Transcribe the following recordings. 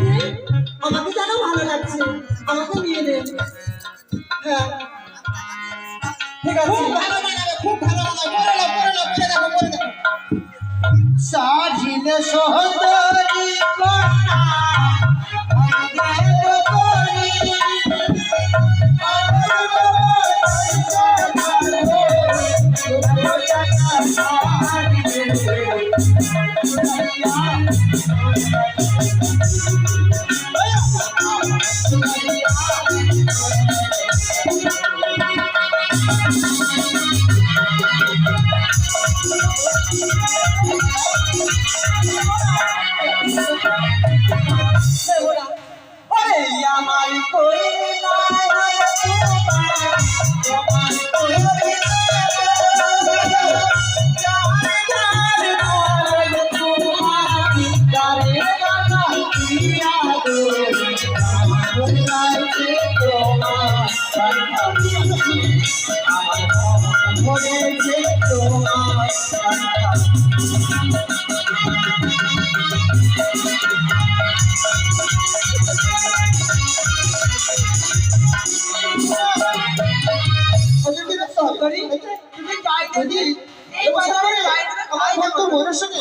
দেখে আমাকে যেন ভালো লাগছে, আমাকে নিয়ে দে। হ্যাঁ ঠিক আছে, খুব ভালো করে দেখো। সাজিলে সহদরি কন্যা দেব করি আমার কই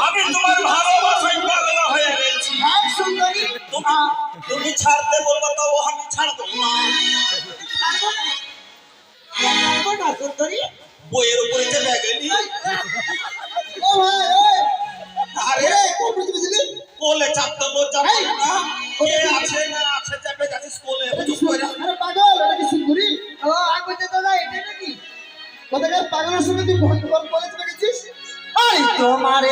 আমি তোমার ভালোবাসায় পাগল হয়ে গেছি। তুমি ছাড়তে বলবো তো আমি ছাড়বো না। বইয়ের উপরে যে ব্যাগে আরে কোলে চাপতে বলতে না কে আছে না আছে চাপে যাচ্ছিস কোলে পাগল এটা কি সিঙ্গুরি দাদা এটা নাকি কোথাকার পাগলের সঙ্গে তুই কলেজ পেয়েছিস? তোমার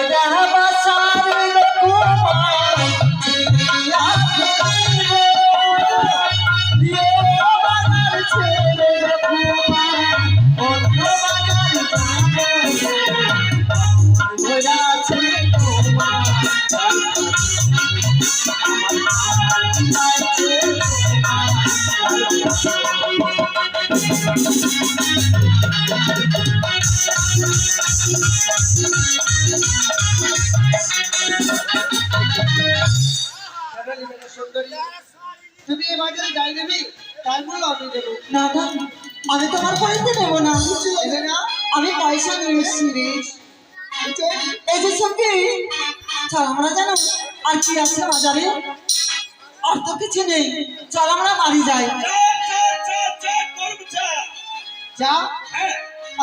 তুমি এই বাজারে যাই দেবি তারপর আমি দেবো। না না, আমি তোমার পয়সা দেবো না, আমি পয়সা নিয়ে এসছি রে। এই যে সঙ্গে চল আমরা জানো আর কি আছে বাজারে, আর তো কিছু নেই, চল আমরা বাড়ি যাই। চা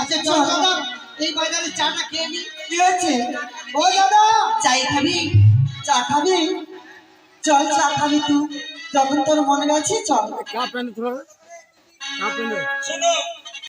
আচ্ছা চল দাদা এই বাজারে চাটা খেয়ে নি। কি হয়েছে? ও দাদা চাই খাবি? চা খাবি? চল চা খাবি তুই, যখন তোর মনে গেছে চল। শোনো